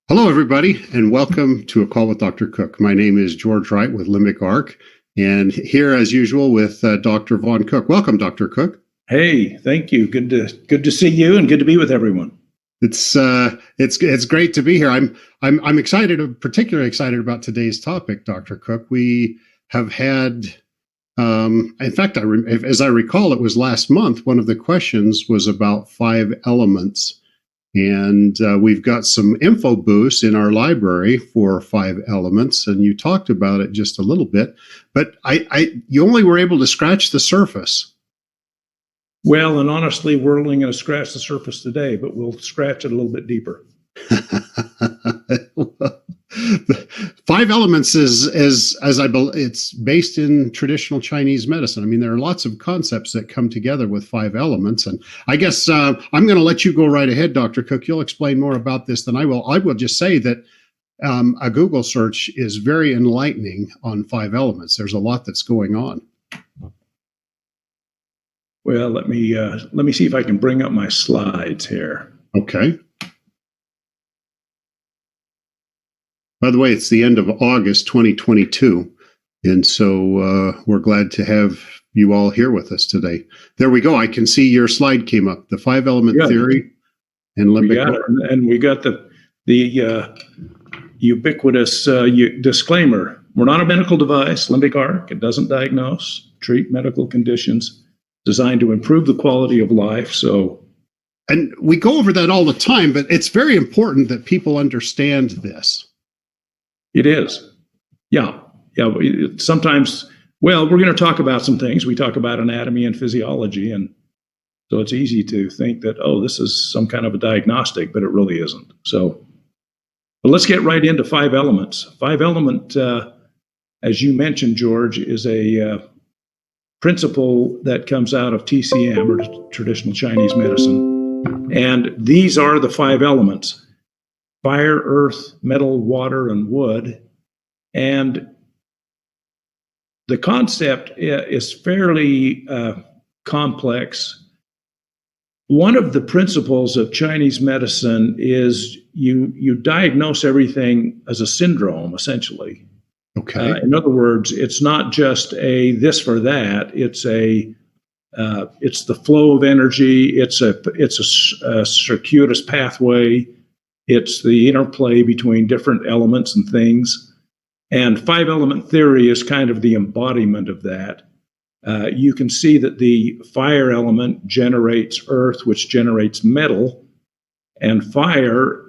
Hello, everybody, and welcome to A Call with Dr. Cook. My name is George Wright with Limbic Arc, and here, as usual, with Dr. Vaughn Cook. Welcome, Dr. Cook. Hey, thank you. Good to see you, and good to be with everyone. It's great to be here. I'm excited, particularly excited about today's topic, Dr. Cook. We have had, in fact, as I recall, it was last month. One of the questions was about 5 elements. And we've got some Infoboost in our library for 5 elements, and you talked about it just a little bit, but you only were able to scratch the surface. Well, and honestly, we're only going to scratch the surface today, but we'll scratch it a little bit deeper. 5 elements is as I believe it's based in traditional Chinese medicine. I mean, there are lots of concepts that come together with 5 elements, and I guess I'm going to let you go right ahead, Dr. Cook. You'll explain more about this than I will. I will just say that a Google search is very enlightening on 5 elements. There's a lot that's going on. Well, let me see if I can bring up my slides here. Okay. By the way, it's the end of August 2022, and so we're glad to have you all here with us today. There we go. I can see your slide came up, the 5-element theory and limbic. And we got the ubiquitous disclaimer. We're not a medical device, Limbic Arc. It doesn't diagnose, treat medical conditions, designed to improve the quality of life. And we go over that all the time, but it's very important that people understand this. It is. Yeah. Sometimes, well, we're going to talk about some things. We talk about anatomy and physiology, and so it's easy to think that, oh, this is some kind of a diagnostic, but it really isn't. So, but let's get right into 5 elements. 5-element, as you mentioned, George, is a principle that comes out of TCM, or traditional Chinese medicine. And these are the 5 elements: fire, earth, metal, water, and wood. And the concept is fairly complex. One of the principles of Chinese medicine is you diagnose everything as a syndrome, essentially. Okay. In other words, it's not just a this for that. It's the flow of energy. It's a circuitous pathway. It's the interplay between different elements and things. And 5-element theory is kind of the embodiment of that. You can see that the fire element generates earth, which generates metal, and fire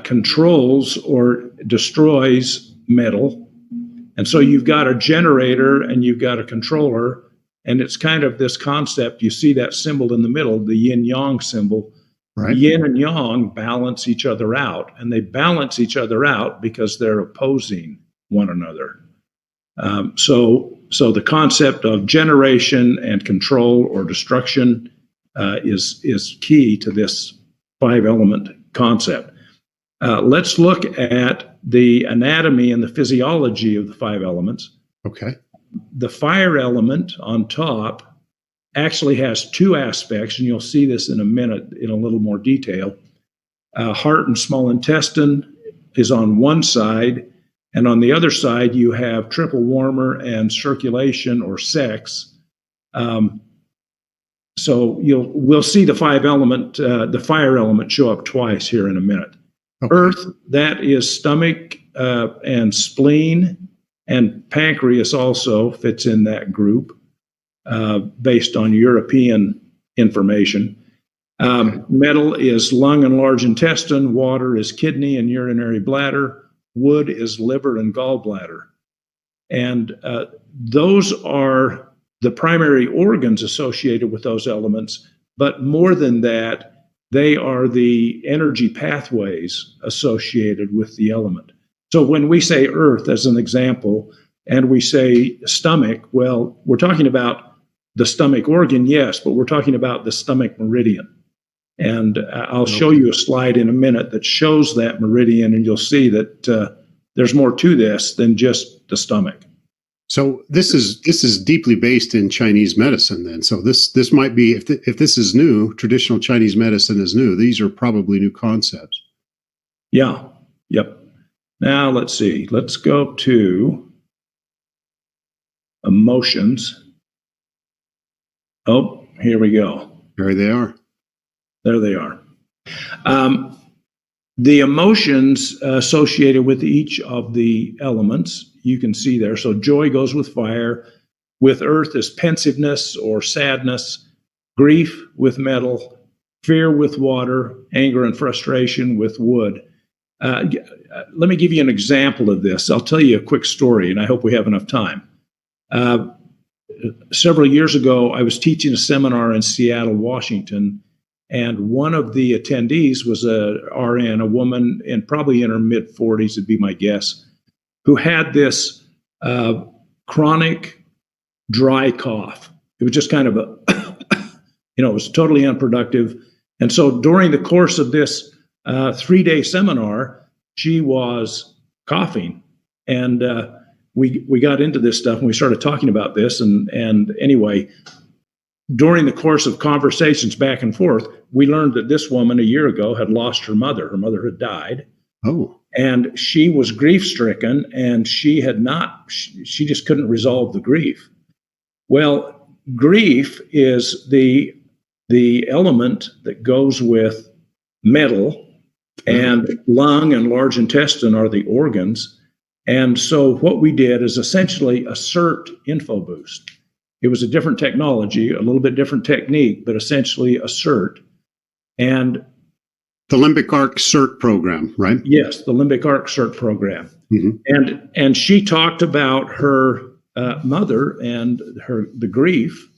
controls or destroys metal. And so you've got a generator and you've got a controller, and it's kind of this concept. You see that symbol in the middle, the yin-yang symbol. Right. Yin and yang balance each other out, and they balance each other out because they're opposing one another. So the concept of generation and control or destruction is key to this 5-element concept. Let's look at the anatomy and the physiology of the 5 elements. Okay. The fire element on top actually has 2 aspects, and you'll see this in a minute in a little more detail. Heart and small intestine is on one side, and on the other side you have triple warmer and circulation or sex. So we'll see the 5-element, the fire element show up twice here in a minute. Okay. Earth, that is stomach and spleen, and pancreas also fits in that group. Based on European information. Metal is lung and large intestine, water is kidney and urinary bladder, wood is liver and gallbladder. And those are the primary organs associated with those elements, but more than that, they are the energy pathways associated with the element. So when we say earth, as an example, and we say stomach, well, we're talking about the stomach organ, yes, but we're talking about the stomach meridian. And I'll show you a slide in a minute that shows that meridian, and you'll see that there's more to this than just the stomach. So this is deeply based in Chinese medicine then. So this might be, if this is new, traditional Chinese medicine is new, these are probably new concepts. Yeah. Yep. Now let's see. Let's go to emotions. Oh, here we go. There they are. There they are. The emotions associated with each of the elements, you can see there. So joy goes with fire. With earth is pensiveness or sadness. Grief with metal. Fear with water. Anger and frustration with wood. Let me give you an example of this. I'll tell you a quick story, and I hope we have enough time. Several years ago, I was teaching a seminar in Seattle, Washington, and one of the attendees was a RN, a woman, and probably in her mid-40s, would be my guess, who had this chronic dry cough. It was just kind of it was totally unproductive. And so during the course of this 3-day seminar, she was coughing, and we got into this stuff and we started talking about this. And anyway, during the course of conversations back and forth, we learned that this woman a year ago had lost her mother. Her mother had died. Oh. And she was grief stricken, and she just couldn't resolve the grief. Well, grief is the element that goes with metal, and lung and large intestine are the organs. And so what we did is essentially assert Infoboost. It was a different technology, a little bit different technique, but essentially assert. And the limbic arc CERT program, right? Yes, the limbic arc CERT program. Mm-hmm. And she talked about her mother and the grief,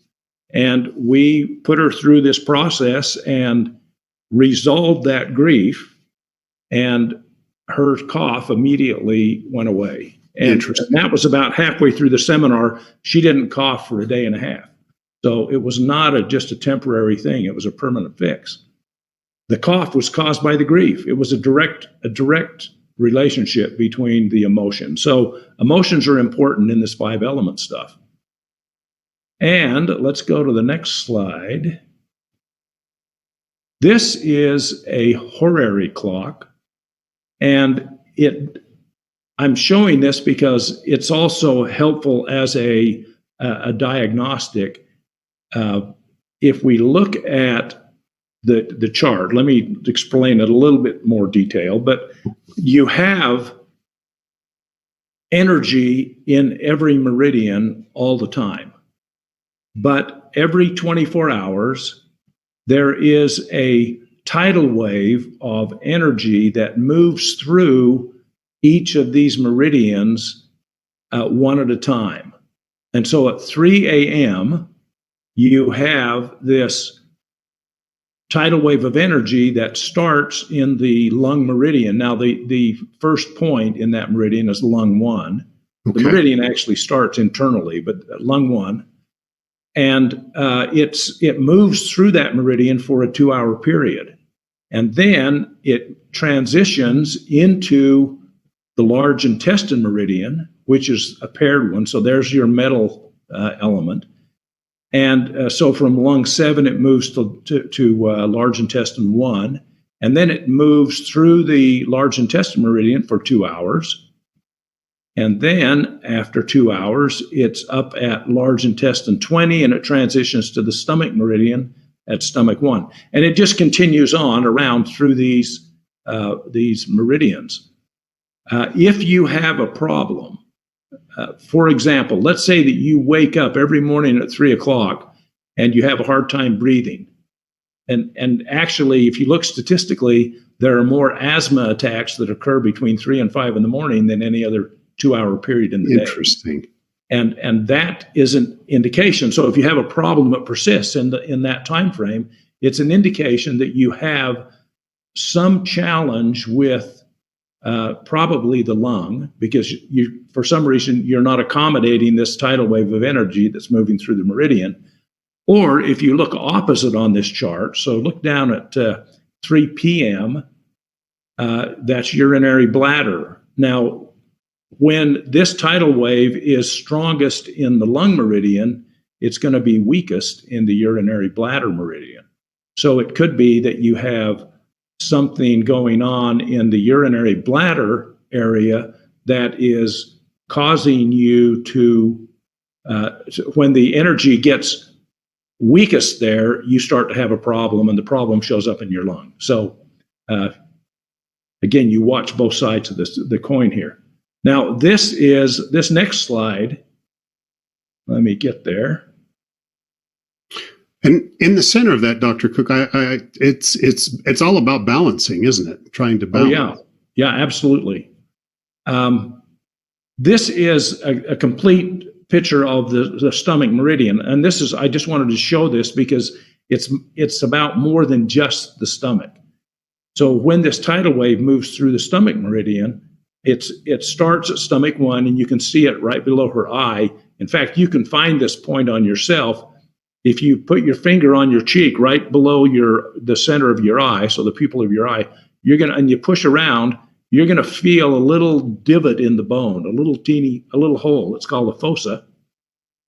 and we put her through this process and resolved that grief, and her cough immediately went away. And that was about halfway through the seminar. She didn't cough for a day and a half. So it was not just a temporary thing. It was a permanent fix. The cough was caused by the grief. It was a direct relationship between the emotions. So emotions are important in this 5-element stuff. And let's go to the next slide. This is a horary clock, and I'm showing this because it's also helpful as a diagnostic. If we look at the chart, let me explain it a little bit more detail, but you have energy in every meridian all the time. But every 24 hours, there is a tidal wave of energy that moves through each of these meridians one at a time. And so at 3 a.m., you have this tidal wave of energy that starts in the lung meridian. Now, the first point in that meridian is lung 1. Okay. The meridian actually starts internally, but lung 1. And it moves through that meridian for a 2-hour period. And then it transitions into the large intestine meridian, which is a paired one. So there's your metal element. And so from lung 7, it moves to large intestine 1. And then it moves through the large intestine meridian for 2 hours. And then after 2 hours, it's up at large intestine 20, and it transitions to the stomach meridian at stomach 1. And it just continues on around through these meridians. If you have a problem, for example, let's say that you wake up every morning at 3 o'clock and you have a hard time breathing. And actually, if you look statistically, there are more asthma attacks that occur between 3 and 5 in the morning than any other 2-hour period in the day. Interesting. And that is an indication. So if you have a problem that persists in that time frame, it's an indication that you have some challenge with probably the lung, because for some reason you're not accommodating this tidal wave of energy that's moving through the meridian. Or if you look opposite on this chart, so look down at 3 p.m., that's urinary bladder. Now, when this tidal wave is strongest in the lung meridian, it's going to be weakest in the urinary bladder meridian. So it could be that you have something going on in the urinary bladder area that is causing you to, when the energy gets weakest there, you start to have a problem, and the problem shows up in your lung. So, again, you watch both sides of the coin here. Now, this next slide. Let me get there. And in the center of that, Dr. Cook, it's all about balancing, isn't it? Trying to balance. Oh, yeah, absolutely. This is a complete picture of the stomach meridian, and I just wanted to show this because it's about more than just the stomach. So when this tidal wave moves through the stomach meridian, it starts at stomach 1, and you can see it right below her eye. In fact, you can find this point on yourself if you put your finger on your cheek right below the center of your eye, so the pupil of your eye. And you push around, you're gonna feel a little divot in the bone, a little hole. It's called a fossa,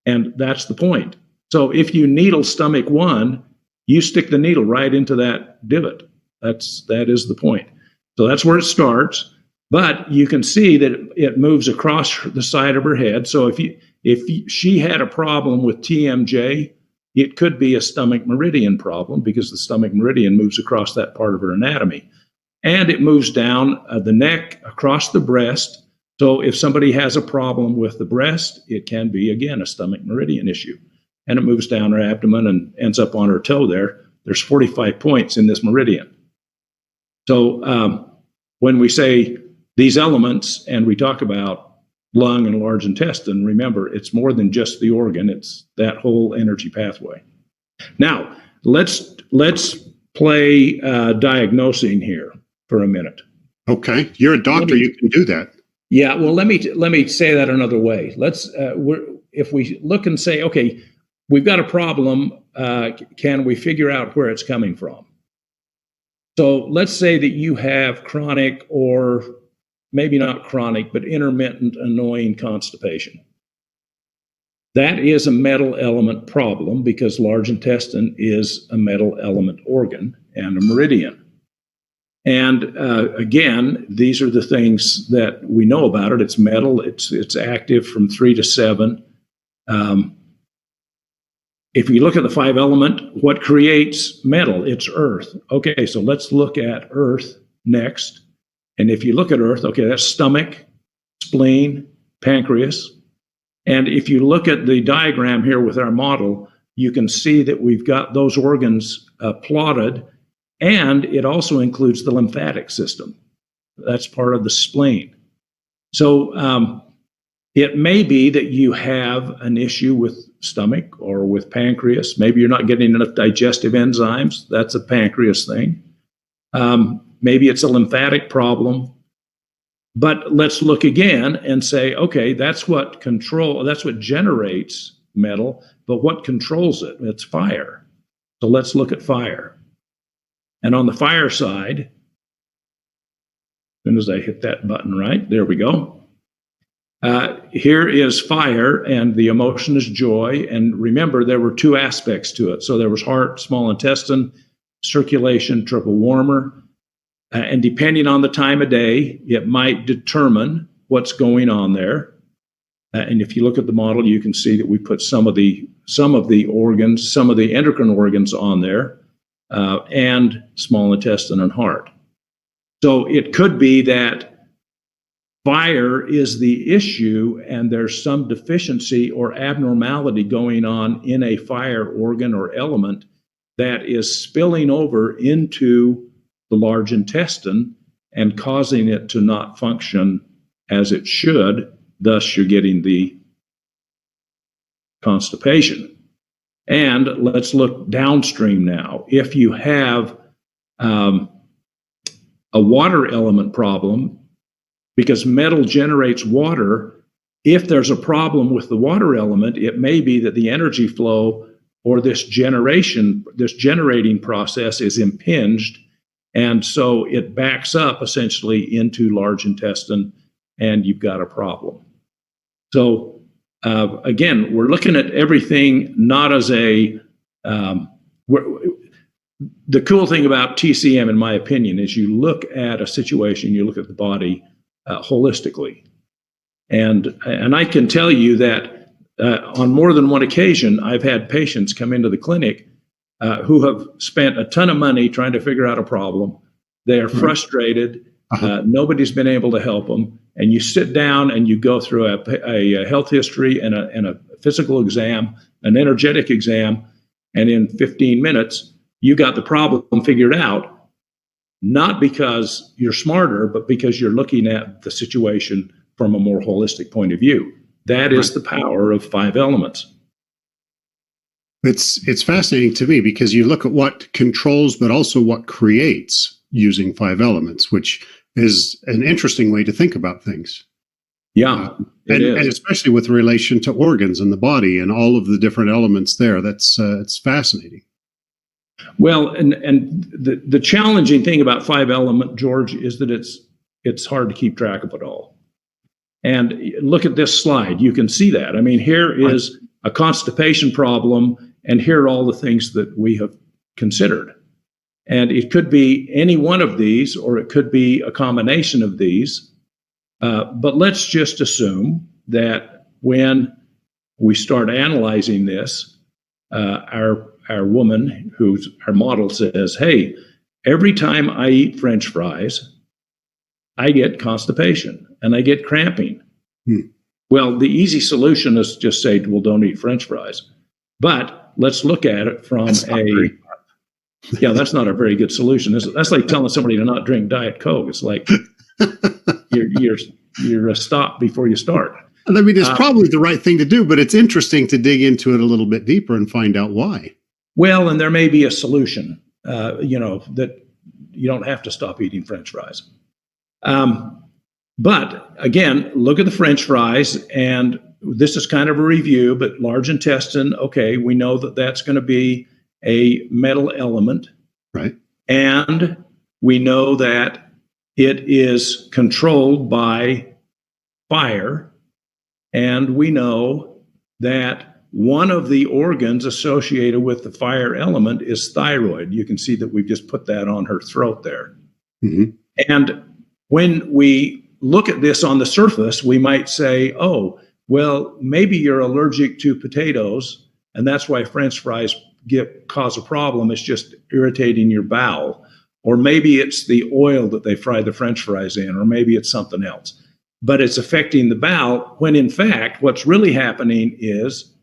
and that's the point. So if you needle stomach 1, you stick the needle right into that divot. That is the point. So that's where it starts. But you can see that it moves across the side of her head. So if she had a problem with TMJ, it could be a stomach meridian problem because the stomach meridian moves across that part of her anatomy. And it moves down the neck, across the breast. So if somebody has a problem with the breast, it can be, again, a stomach meridian issue. And it moves down her abdomen and ends up on her toe there. There's 45 points in this meridian. So when we say these elements and we talk about lung and large intestine, remember, it's more than just the organ. It's that whole energy pathway. Now, let's play diagnosing here for a minute. Okay, you're a doctor. You can do that. Yeah. Well, let me say that another way. If we look and say, okay, we've got a problem. Can we figure out where it's coming from? So let's say that you have chronic, or maybe not chronic, but intermittent annoying constipation. That is a metal element problem because large intestine is a metal element organ and a meridian. And again, these are the things that we know about it. It's metal. It's active from 3 to 7. If you look at the 5 element, what creates metal? It's earth. Okay, so let's look at earth next. And if you look at earth, okay, that's stomach, spleen, pancreas. And if you look at the diagram here with our model, you can see that we've got those organs plotted, and it also includes the lymphatic system. That's part of the spleen. So it may be that you have an issue with stomach or with pancreas. Maybe you're not getting enough digestive enzymes. That's a pancreas thing. Maybe it's a lymphatic problem. But let's look again and say, okay, that's what generates metal, but what controls it? It's fire. So let's look at fire. And on the fire side, as soon as I hit that button right, there we go. Here is fire, and the emotion is joy. And remember, there were 2 aspects to it. So there was heart, small intestine, circulation, triple warmer. And depending on the time of day, it might determine what's going on there. And if you look at the model, you can see that we put some of the organs, some of the endocrine organs on there, and small intestine and heart. So it could be that fire is the issue, and there's some deficiency or abnormality going on in a fire organ or element that is spilling over into the large intestine and causing it to not function as it should. Thus, you're getting the constipation. And let's look downstream now. If you have a water element problem, because metal generates water, if there's a problem with the water element, it may be that the energy flow or this generating process is impinged. And so it backs up essentially into large intestine, and you've got a problem. So again, we're looking at everything not as the the cool thing about TCM, in my opinion, is you look at a situation, you look at the body holistically. And I can tell you that on more than one occasion, I've had patients come into the clinic who have spent a ton of money trying to figure out a problem. They are frustrated. Nobody's been able to help them. And you sit down and you go through a health history and a physical exam, an energetic exam, and in 15 minutes, you got the problem figured out, not because you're smarter, but because you're looking at the situation from a more holistic point of view. That is the power of 5 elements. It's fascinating to me because you look at what controls, but also what creates using 5 elements, which is an interesting way to think about things. Yeah, and especially with relation to organs and the body and all of the different elements there. That's it's fascinating. Well, and the challenging thing about 5 element, George, is that it's hard to keep track of it all. And look at this slide. You can see that. I mean, here is a constipation problem, and here are all the things that we have considered. And it could be any one of these, or it could be a combination of these. But let's just assume that when we start analyzing this, our woman, who's our model, says, hey, every time I eat French fries, I get constipation and I get cramping. Well, the easy solution is just say, well, don't eat French fries. But let's look at it from that's not a very good solution. That's like telling somebody to not drink Diet Coke. It's like you're a stop before you start. I mean, it's probably the right thing to do, but it's interesting to dig into it a little bit deeper and find out why. Well, and there may be a solution, that you don't have to stop eating French fries. But again, look at the French fries, and this is kind of a review, but large intestine, okay, we know that that's going to be a metal element. Right. And we know that it is controlled by fire. And we know that one of the organs associated with the fire element is thyroid. You can see that we've just put that on her throat there. Mm-hmm. And when we look at this on the surface, we might say, oh, well, maybe you're allergic to potatoes, and that's why French fries cause a problem. It's just irritating your bowel. Or maybe it's the oil that they fry the French fries in, or maybe it's something else. But it's affecting the bowel, when in fact, what's really happening is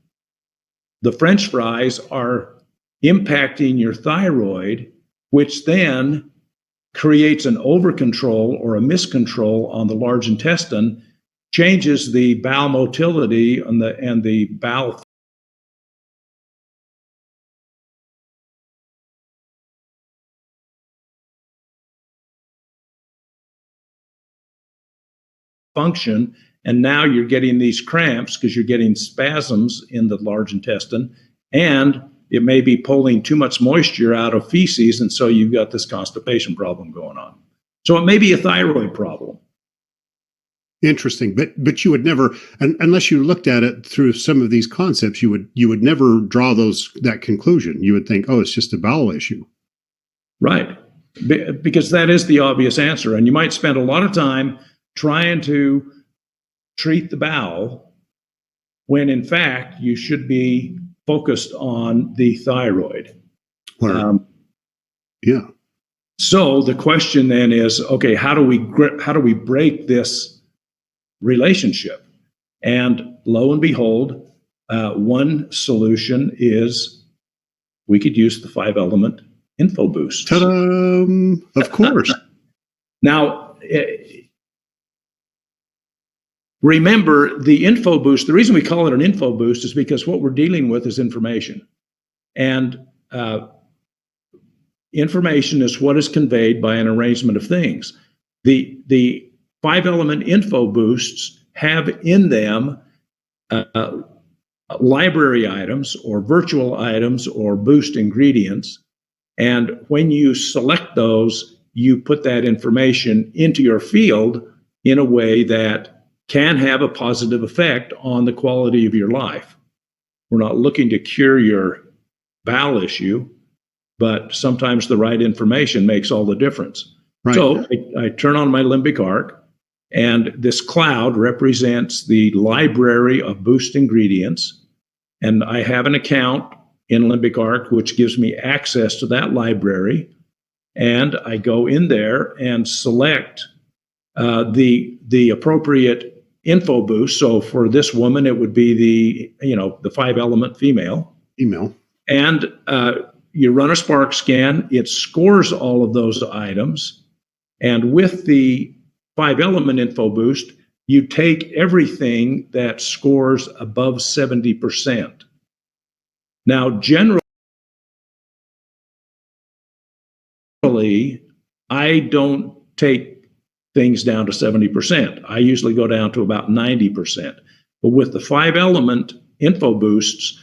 the French fries are impacting your thyroid, which then creates an over-control or a miscontrol on the large intestine, changes the bowel motility and the bowel function, and now you're getting these cramps because you're getting spasms in the large intestine, and it may be pulling too much moisture out of feces, and so you've got this constipation problem going on. So it may be a thyroid problem. Interesting, but you would never, unless you looked at it through some of these concepts, you would never draw that conclusion. You would think, oh, it's just a bowel issue. Right, because that is the obvious answer, and you might spend a lot of time trying to treat the bowel when in fact you should be focused on the thyroid. Yeah. So the question then is, okay, how do we break this relationship? And lo and behold, one solution is we could use the 5-element Infoboost. Ta-da! Of course. Now, remember, the Infoboost, the reason we call it an Infoboost is because what we're dealing with is information. And information is what is conveyed by an arrangement of things. The 5-element Infoboosts have in them library items or virtual items or boost ingredients. And when you select those, you put that information into your field in a way that can have a positive effect on the quality of your life. We're not looking to cure your bowel issue. but sometimes the right information makes all the difference. Right. So I turn on my limbic arc, and this cloud represents the library of Boost ingredients. And I have an account in Limbic Arc, which gives me access to that library. And I go in there and select the appropriate Infoboost. So for this woman, it would be the 5-element female. Email. And you run a spark scan. It scores all of those items. And with the 5-element Infoboost, you take everything that scores above 70%. Now, generally, I don't take things down to 70%. I usually go down to about 90%. But with the 5-element Infoboosts,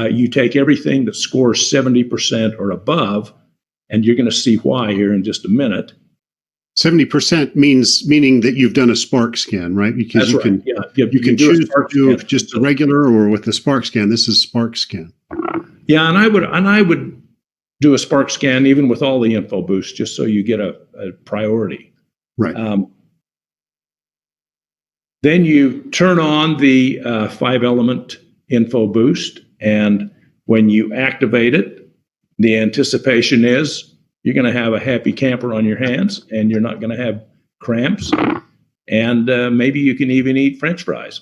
you take everything that scores 70% or above, and you're going to see why here in just a minute. 70% meaning that you've done a spark scan, right? Because That's right. You can choose to do just a regular or with a spark scan. This is spark scan. Yeah, and I would do a spark scan even with all the Infoboosts, just so you get a priority. Right. Then you turn on the 5-element Infoboost, and when you activate it, the anticipation is you're going to have a happy camper on your hands, and you're not going to have cramps, and maybe you can even eat French fries.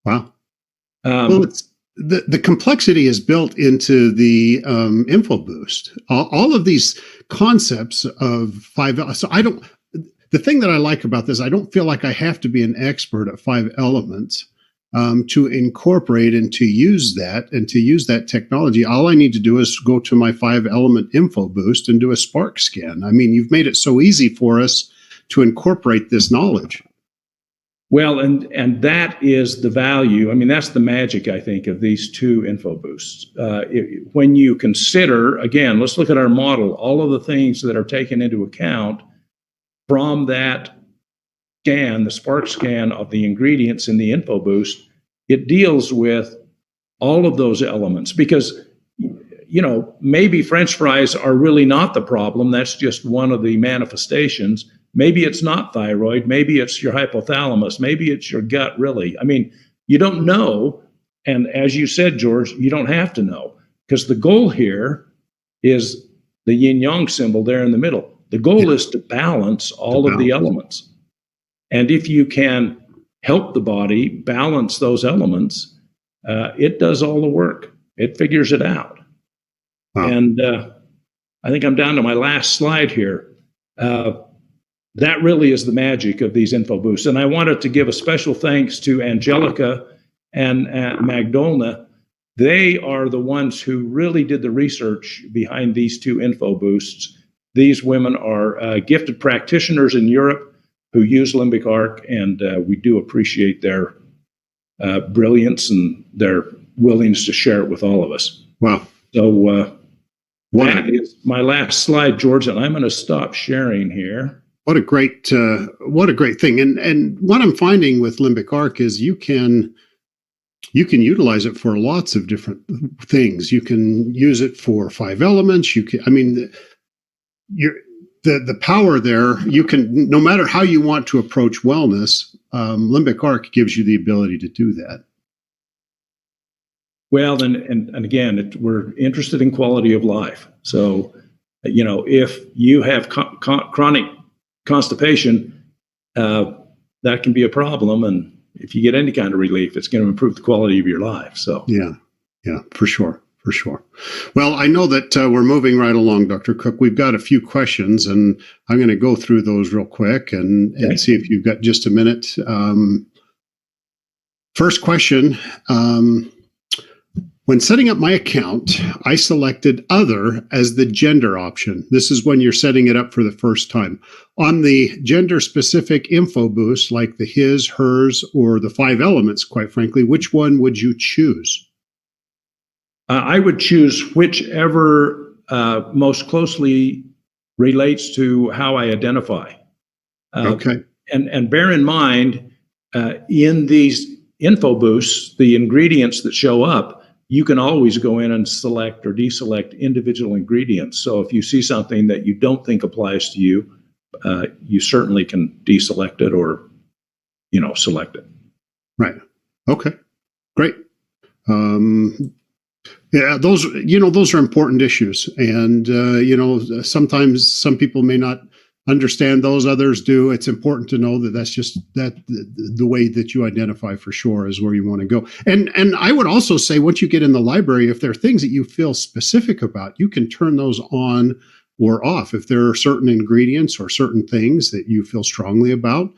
Wow. Well, the complexity is built into the Infoboost. All of these concepts of 5. So the thing that I like about this, I don't feel like I have to be an expert at 5 elements to incorporate and to use that technology. All I need to do is go to my 5-element Infoboost and do a spark scan. I mean, you've made it so easy for us to incorporate this knowledge. Well, and that is the value. I mean, that's the magic, I think, of these two Infoboosts. When you consider, again, let's look at our model, all of the things that are taken into account from that scan, the spark scan of the ingredients in the Infoboost, it deals with all of those elements because, maybe French fries are really not the problem. That's just one of the manifestations. Maybe it's not thyroid. Maybe it's your hypothalamus. Maybe it's your gut, really. I mean, you don't know. And as you said, George, you don't have to know because the goal here is the yin-yang symbol there in the middle. The goal is to balance all of the elements. And if you can help the body balance those elements, it does all the work. It figures it out. Wow. And I think I'm down to my last slide here. That really is the magic of these Infoboosts. And I wanted to give a special thanks to Angelica and Magdolna. They are the ones who really did the research behind these two Infoboosts. These women are gifted practitioners in Europe who use Limbic Arc, and we do appreciate their brilliance and their willingness to share it with all of us. Wow. So that is my last slide, George, and I'm going to stop sharing here. What a great thing. And what I'm finding with Limbic Arc is you can utilize it for lots of different things. You can use it for 5 elements. The power there, you can, no matter how you want to approach wellness, Limbic Arc gives you the ability to do that. Well, and again, we're interested in quality of life. So, if you have chronic constipation, that can be a problem. And if you get any kind of relief, it's going to improve the quality of your life. So, yeah, for sure. Well, I know that we're moving right along, Dr. Cook. We've got a few questions, and I'm going to go through those real quick and see if you've got just a minute. First question. When setting up my account, I selected other as the gender option. This is when you're setting it up for the first time. On the gender-specific Infoboost, like the his, hers, or the 5 elements, quite frankly, which one would you choose? I would choose whichever most closely relates to how I identify. Okay. And bear in mind, in these Infoboosts, the ingredients that show up, you can always go in and select or deselect individual ingredients. So if you see something that you don't think applies to you, you certainly can deselect it or, select it. Right. Okay. Great. Yeah, those are important issues, and sometimes some people may not understand those, others do. It's important to know that that's just the way that you identify for sure is where you want to go. And I would also say, once you get in the library, if there are things that you feel specific about, you can turn those on or off. If there are certain ingredients or certain things that you feel strongly about,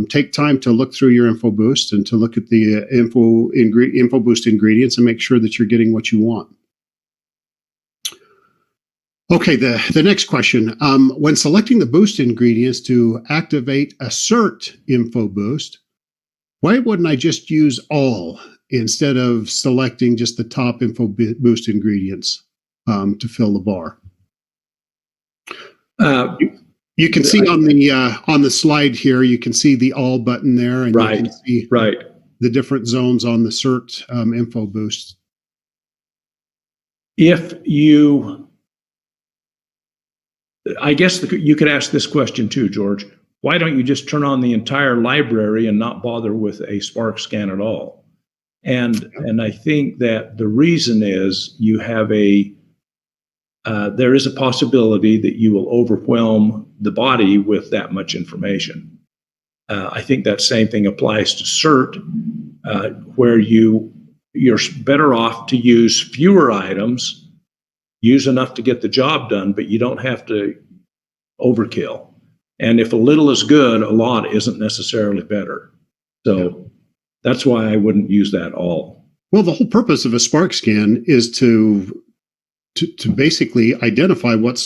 take time to look through your Infoboost and to look at the Infoboost ingredients and make sure that you're getting what you want. Okay, the next question. When selecting the boost ingredients to activate Assert Infoboost, why wouldn't I just use all instead of selecting just the top Infoboost ingredients to fill the bar? You can see on the slide here, you can see the all button there, and right, you can see the different zones on the Assert Infoboost. I guess you could ask this question too, George. Why don't you just turn on the entire library and not bother with a Spark scan at all? And I think that the reason is you have there is a possibility that you will overwhelm the body with that much information. I think that same thing applies to CERT, where you're better off to use fewer items, use enough to get the job done, but you don't have to overkill. And if a little is good, a lot isn't necessarily better. So that's why I wouldn't use that all. Well, the whole purpose of a Spark scan is to basically identify what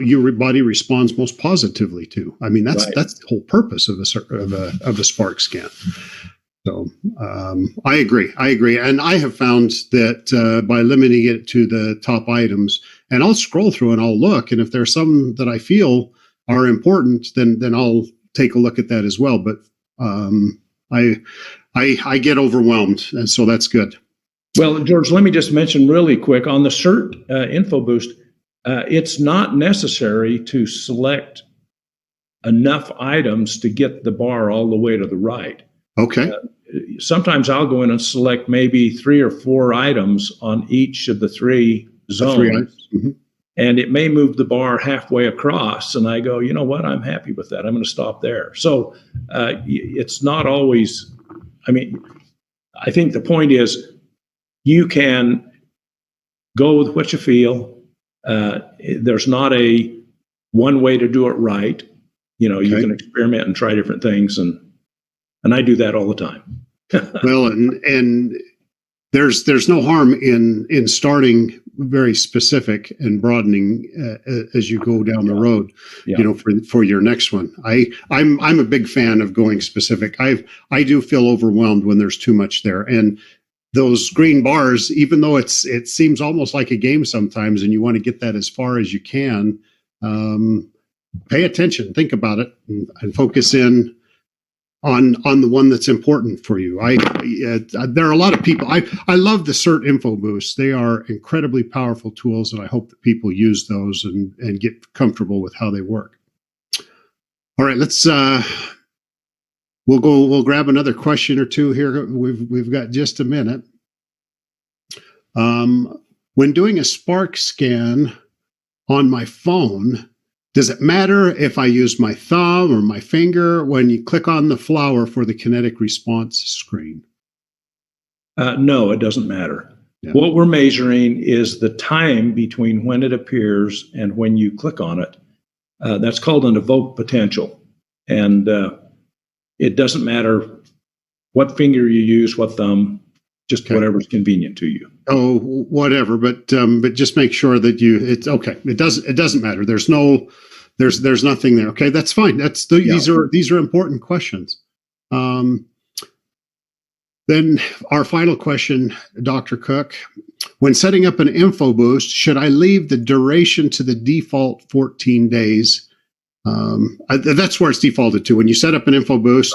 your body responds most positively to. I mean, that's the whole purpose of a Spark scan. So I agree, and I have found that by limiting it to the top items, and I'll scroll through and I'll look, and if there's some that I feel are important, then I'll take a look at that as well. But I get overwhelmed, and so that's good. Well, George, let me just mention really quick on the CERT Infoboost, it's not necessary to select enough items to get the bar all the way to the right. Okay. Sometimes I'll go in and select maybe 3 or 4 items on each of the 3 zones. Mm-hmm. And it may move the bar halfway across, and I go, you know what, I'm happy with that. I'm going to stop there. So it's not always, I think the point is, you can go with what you feel. There's not a one way to do it right. You can experiment and try different things, and I do that all the time. Well, and there's no harm in starting very specific and broadening as you go down the road. For your next one. I'm a big fan of going specific. I do feel overwhelmed when there's too much there, and those green bars, even though it seems almost like a game sometimes, and you want to get that as far as you can, pay attention, think about it, and focus in on the one that's important for you. There are a lot of people. I love the CERT Infoboost. They are incredibly powerful tools, and I hope that people use those and get comfortable with how they work. All right, let's. We'll grab another question or two here. We've got just a minute. When doing a Spark scan on my phone, does it matter if I use my thumb or my finger when you click on the flower for the kinetic response screen? No, it doesn't matter. Yeah. What we're measuring is the time between when it appears and when you click on it. That's called an evoked potential. And it doesn't matter what finger you use, what thumb, just whatever's convenient to you. Oh, whatever, but just make sure that it's okay. It doesn't matter. There's nothing there. Okay, that's fine. These are important questions. Then our final question, Dr. Cook, when setting up an Infoboost, should I leave the duration to the default 14 days? That's where it's defaulted to. When you set up an Infoboost,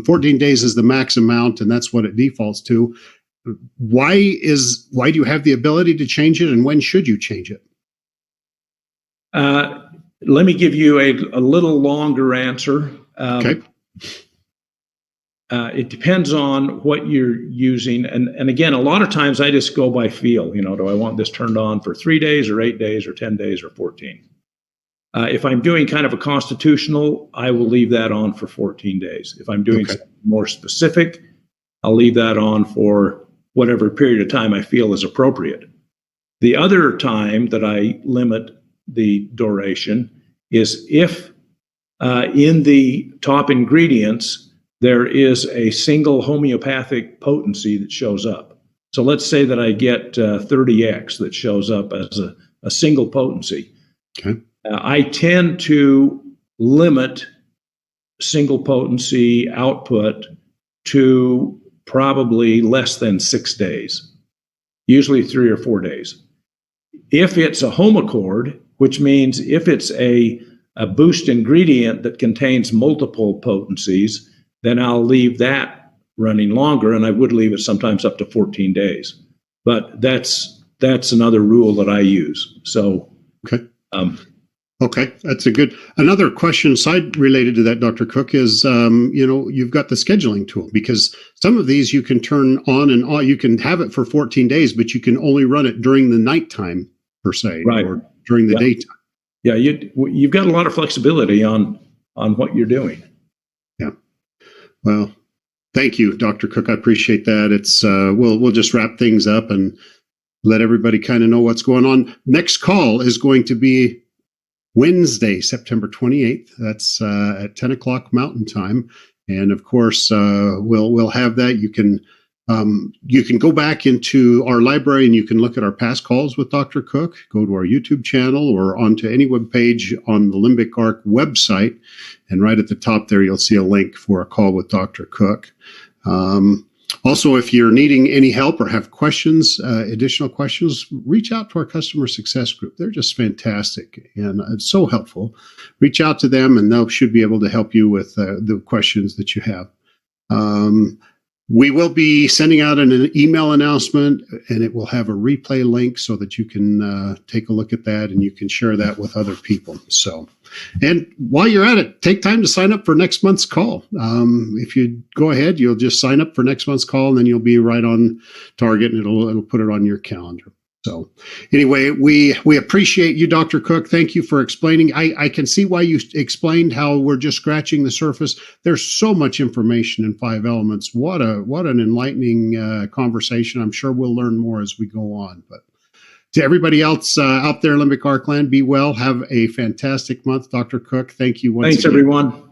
14 days is the max amount, and that's what it defaults to. why do you have the ability to change it, and when should you change it? Let me give you a little longer answer. Okay. It depends on what you're using. And again, a lot of times I just go by feel. Do I want this turned on for 3 days or 8 days or 10 days or 14? If I'm doing kind of a constitutional, I will leave that on for 14 days. If I'm doing something more specific, I'll leave that on for whatever period of time I feel is appropriate. The other time that I limit the duration is if in the top ingredients, there is a single homeopathic potency that shows up. So let's say that I get 30X that shows up as a single potency. Okay. I tend to limit single potency output to probably less than 6 days, usually 3 or 4 days. If it's a homochord, which means if it's a boost ingredient that contains multiple potencies, then I'll leave that running longer, and I would leave it sometimes up to 14 days. But that's another rule that I use. So, okay. Okay, that's another question side related to that, Dr. Cook, is, you've got the scheduling tool, because some of these you can turn on and off. You can have it for 14 days, but you can only run it during the nighttime per se, right, or during the daytime. Yeah, you've got a lot of flexibility on what you're doing. Yeah. Well, thank you, Dr. Cook. I appreciate that. It's we'll just wrap things up and let everybody kind of know what's going on. Next call is going to be Wednesday, September 28th. That's at 10 o'clock Mountain Time. And of course, we'll have that. You can go back into our library and you can look at our past calls with Dr. Cook, go to our YouTube channel or onto any web page on the Limbic Arc website. And right at the top there, you'll see a link for a call with Dr. Cook. Also, if you're needing any help or have questions, additional questions, reach out to our customer success group. They're just fantastic and it's so helpful. Reach out to them and they should be able to help you with the questions that you have. We will be sending out an email announcement, and it will have a replay link so that you can take a look at that and you can share that with other people. So, and while you're at it, take time to sign up for next month's call. If you go ahead, you'll just sign up for next month's call, and then you'll be right on target, and it'll put it on your calendar. So anyway, we appreciate you, Dr. Cook. Thank you for explaining. I can see why you explained how we're just scratching the surface. There's so much information in 5 elements. What an enlightening conversation. I'm sure we'll learn more as we go on. But to everybody else out there, Limbic Arc Land, be well. Have a fantastic month, Dr. Cook. Thank you once again. Thanks, everyone.